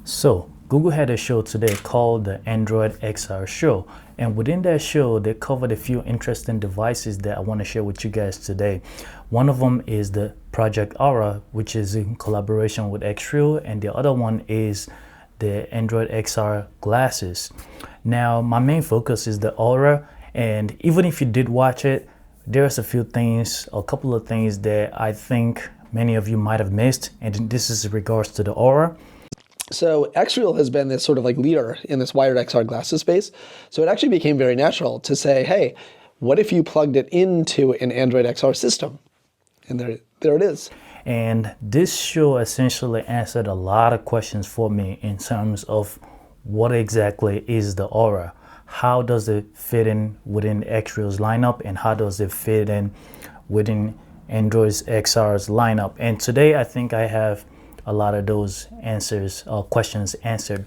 So Google had a show today called the Android XR show. And within that show, they covered a few interesting devices that I want to share with you guys today. One of them is the Project Aura, which is in collaboration with Xreal, and the other one is the Android XR glasses. Now, my main focus is the Aura, and even if you did watch it, there's a couple of things that I think many of you might have missed, and this is in regards to the Aura. So Xreal has been this sort of like leader in this wired XR glasses space. So it actually became very natural to say, hey, what if you plugged it into an Android XR system? And there it is. And this show essentially answered a lot of questions for me in terms of what exactly is the Aura? How does it fit in within Xreal's lineup, and how does it fit in within Android's XR's lineup? And today I think I have a lot of those questions answered.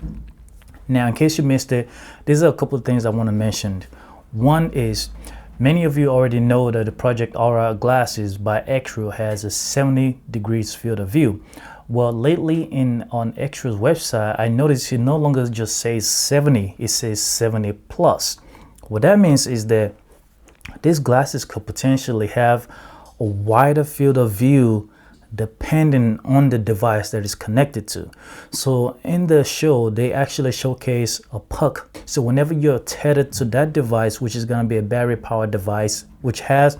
Now, in case you missed it, there's a couple of things I want to mention. One is, many of you already know that the Project Aura glasses by Xreal has a 70 degrees field of view. Well, lately on Xreal's website, I noticed it no longer just says 70, it says 70 plus. What that means is that these glasses could potentially have a wider field of view depending on the device that is connected to. So in the show, they actually showcase a puck. So whenever you're tethered to that device, which is going to be a battery powered device, it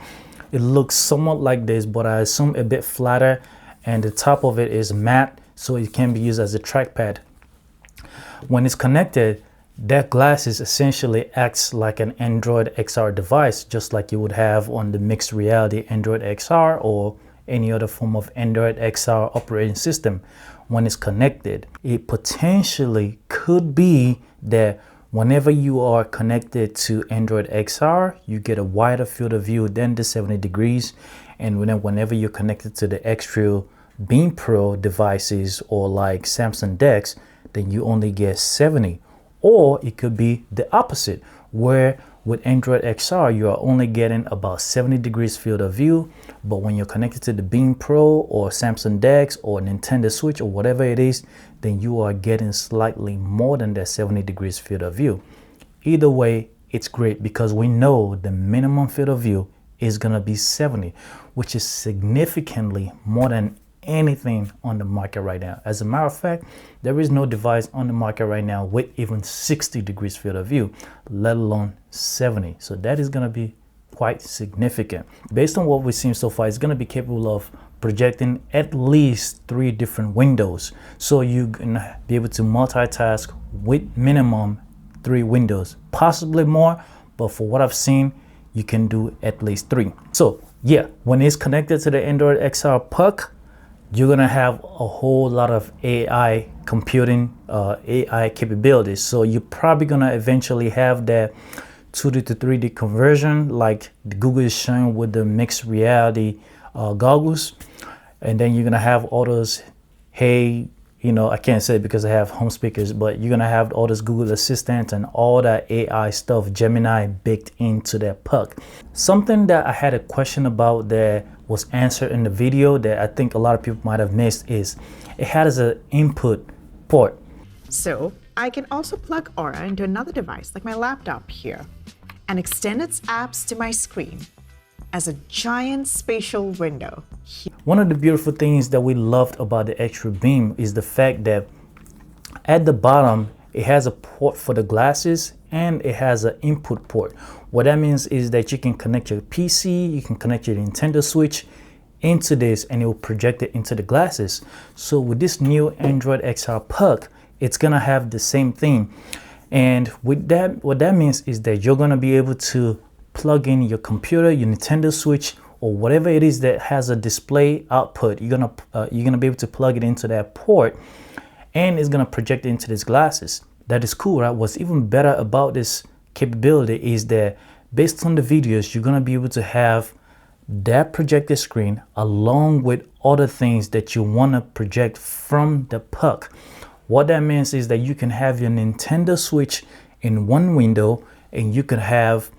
looks somewhat like this, but I assume a bit flatter, and the top of it is matte, so it can be used as a trackpad. When it's connected, that glasses essentially acts like an Android XR device, just like you would have on the mixed reality Android XR or any other form of Android XR operating system. When it's connected, it potentially could be that whenever you are connected to Android XR, you get a wider field of view than the 70 degrees. And whenever you're connected to the Xreal Beam Pro devices or like Samsung DeX, then you only get 70. Or it could be the opposite, where with Android XR, you are only getting about 70 degrees field of view, but when you're connected to the Beam Pro or Samsung DeX or Nintendo Switch or whatever it is, then you are getting slightly more than that 70 degrees field of view. Either way, it's great because we know the minimum field of view is gonna be 70, which is significantly more than anything on the market right now. As a matter of fact, there is no device on the market right now with even 60 degrees field of view, let alone 70. So that is going to be quite significant. Based on what we've seen so far, it's going to be capable of projecting at least 3 different windows. So you're going to be able to multitask with minimum 3 windows, possibly more, but for what I've seen, you can do at least 3. So yeah, when it's connected to the Android XR puck, you're gonna have a whole lot of AI computing, AI capabilities. So you're probably gonna eventually have that 2D to 3D conversion like Google is showing with the mixed reality goggles. And then you're gonna have all those, hey, I can't say it because I have home speakers, but you're gonna have all this Google Assistant and all that AI stuff, Gemini, baked into that puck. Something that I had a question about that was answered in the video that I think a lot of people might have missed is it has an input port. So I can also plug Aura into another device like my laptop here and extend its apps to my screen as a giant spatial window. One of the beautiful things that we loved about the Xreal Beam is the fact that at the bottom, it has a port for the glasses and it has an input port. What that means is that you can connect your PC, you can connect your Nintendo Switch into this and it will project it into the glasses. So with this new Android XR puck, it's gonna have the same thing. And with that, what that means is that you're gonna be able to plug in your computer, your Nintendo Switch, or whatever it is that has a display output. You're gonna be able to plug it into that port, and it's gonna project it into these glasses. That is cool, right? What's even better about this capability is that based on the videos, you're gonna be able to have that projected screen along with other things that you wanna project from the puck. What that means is that you can have your Nintendo Switch in one window and you can have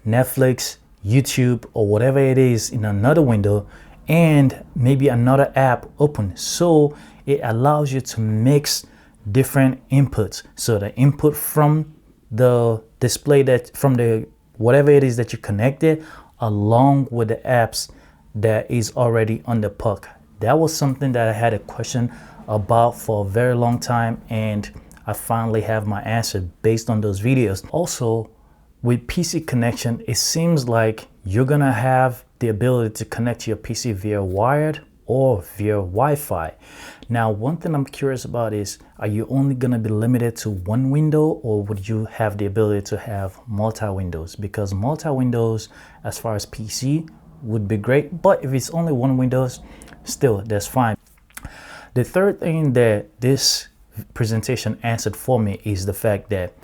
Netflix, YouTube, or whatever it is in another window, and maybe another app open. So it allows you to mix different inputs. So the input from the display, that from the whatever it is that you connected, along with the apps that is already on the puck. That was something that I had a question about for a very long time, and I finally have my answer based on those videos. Also, with PC connection, it seems like you're gonna have the ability to connect to your PC via wired or via Wi-Fi. Now, one thing I'm curious about is, are you only gonna be limited to one window, or would you have the ability to have multi-windows? Because multi-windows, as far as PC, would be great, but if it's only one windows, still, that's fine. The third thing that this presentation answered for me is the fact that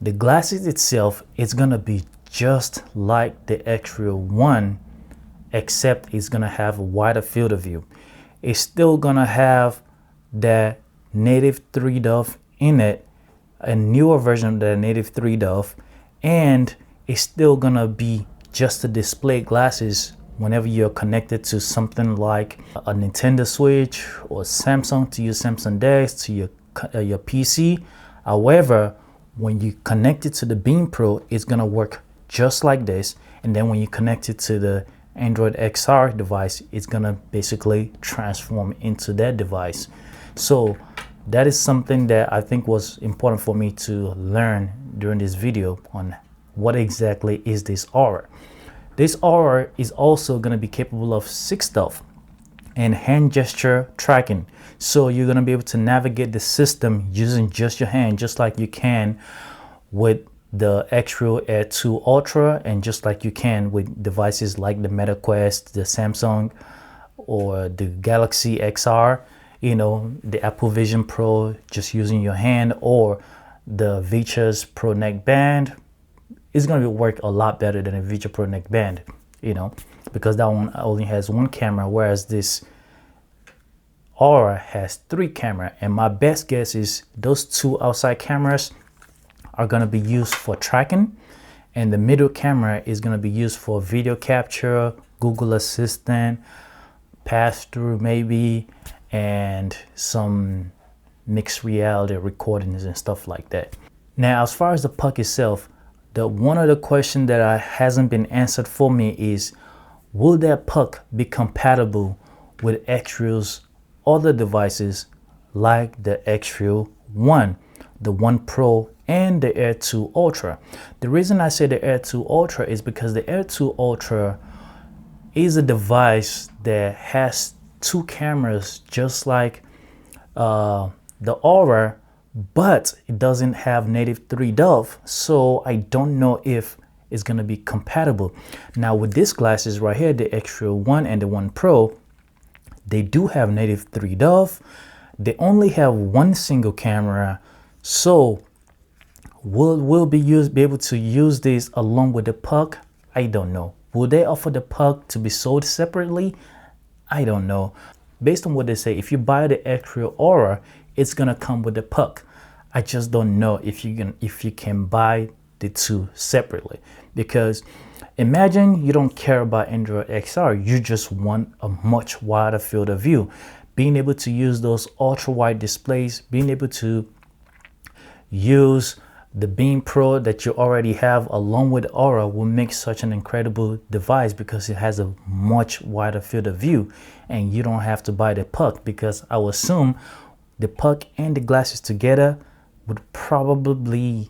the glasses itself is gonna be just like the Xreal 1, except it's gonna have a wider field of view. It's still gonna have that native 3DOF in it, a newer version of the native 3DOF, and it's still gonna be just the display glasses whenever you're connected to something like a Nintendo Switch or Samsung, to your Samsung Dex, to your PC. However, when you connect it to the Beam Pro, it's gonna work just like this. And then when you connect it to the Android XR device, it's gonna basically transform into that device. So that is something that I think was important for me to learn during this video on what exactly is this Aura. This Aura is also gonna be capable of 6 stuff and hand gesture tracking. So you're gonna be able to navigate the system using just your hand, just like you can with the Xreal Air 2 Ultra, and just like you can with devices like the Meta Quest, the Samsung, or the Galaxy XR, you know, the Apple Vision Pro, just using your hand, or the Vicha's Pro Neck Band. It's gonna work a lot better than a Vicha Pro Neck Band, you know, because that one only has one camera, whereas this Aura has 3 cameras. And my best guess is those 2 outside cameras are gonna be used for tracking, and the middle camera is gonna be used for video capture, Google Assistant, pass-through maybe, and some mixed reality recordings and stuff like that. Now, as far as the puck itself, the one of the question that hasn't been answered for me is, will that puck be compatible with Xreal's other devices like the Xreal 1, the 1 Pro, and the Air 2 Ultra? The reason I say the Air 2 Ultra is because the Air 2 Ultra is a device that has 2 cameras just like the Aura, but it doesn't have native 3DOF, so I don't know if it's gonna be compatible. Now with these glasses right here, the Xreal 1 and the 1 Pro, they do have native 3DOF. They only have 1 single camera, so will be able to use this along with the puck? I don't know. Will they offer the puck to be sold separately? I don't know. Based on what they say, if you buy the Xreal Aura, it's gonna come with the puck. I just don't know if you can buy the 2 separately, because imagine you don't care about Android XR, you just want a much wider field of view. Being able to use those ultra wide displays, being able to use the Beam Pro that you already have along with Aura will make such an incredible device, because it has a much wider field of view, and you don't have to buy the puck, because I would assume the puck and the glasses together would probably,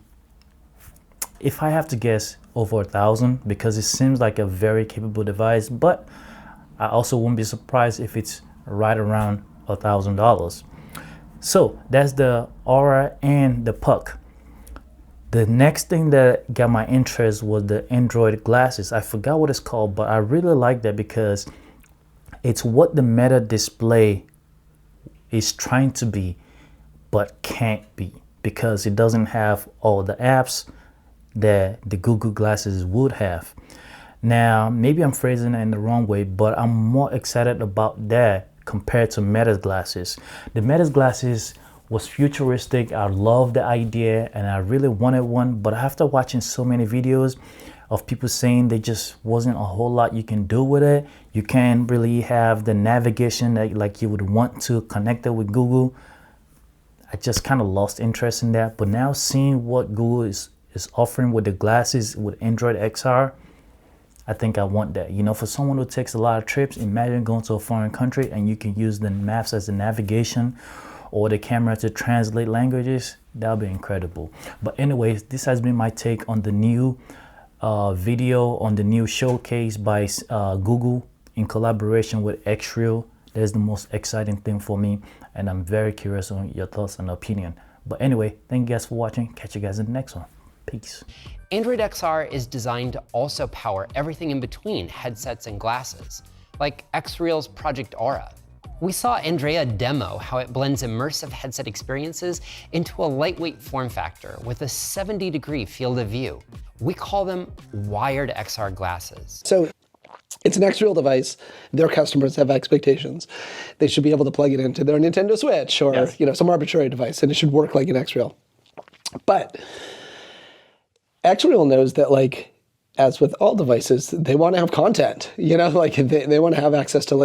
if I have to guess, over 1,000, because it seems like a very capable device. But I also wouldn't be surprised if it's right around $1,000. So that's the Aura and the puck. The next thing that got my interest was the Android glasses. I forgot what it's called, but I really like that because it's what the Meta display is trying to be, but can't be, because it doesn't have all the apps that the Google glasses would have. Now, maybe I'm phrasing it in the wrong way, but I'm more excited about that compared to Meta's glasses. The Meta's glasses was futuristic. I love the idea and I really wanted one, but after watching so many videos of people saying there just wasn't a whole lot you can do with it, you can't really have the navigation that like you would want to connect it with Google, I just kind of lost interest in that. But now seeing what Google is offering with the glasses with Android XR, I think I want that. You know, for someone who takes a lot of trips, imagine going to a foreign country and you can use the maps as a navigation or the camera to translate languages. That would be incredible. But anyways, this has been my take on the new video on the new showcase by Google in collaboration with Xreal. That's the most exciting thing for me, and I'm very curious on your thoughts and opinion. But anyway, thank you guys for watching. Catch you guys in the next one. Peace. Android XR is designed to also power everything in between headsets and glasses, like Xreal's Project Aura. We saw Andrea demo how it blends immersive headset experiences into a lightweight form factor with a 70-degree field of view. We call them wired XR glasses. So it's an Xreal device. Their customers have expectations. They should be able to plug it into their Nintendo Switch or some arbitrary device, and it should work like an Xreal. But Xreal knows that, like, as with all devices, they want to have content. You know, like they want to have access to